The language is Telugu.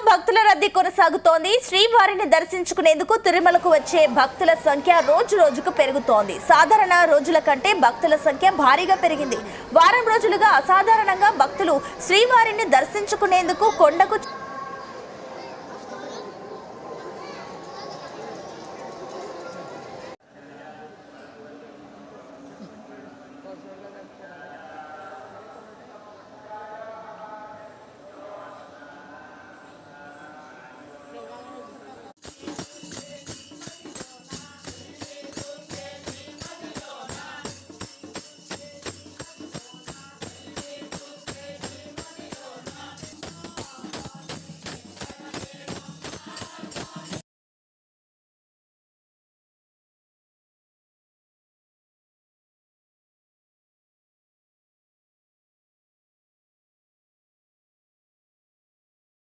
భక్తుల రద్దీ కొనసాగుతోంది. శ్రీవారిని దర్శించుకునేందుకు తిరుమలకు వచ్చే భక్తుల సంఖ్య రోజు రోజుకు పెరుగుతోంది. సాధారణ రోజుల కంటే భక్తుల సంఖ్య భారీగా పెరిగింది. వారం రోజులుగా అసాధారణంగా భక్తులు శ్రీవారిని దర్శించుకునేందుకు కొండకు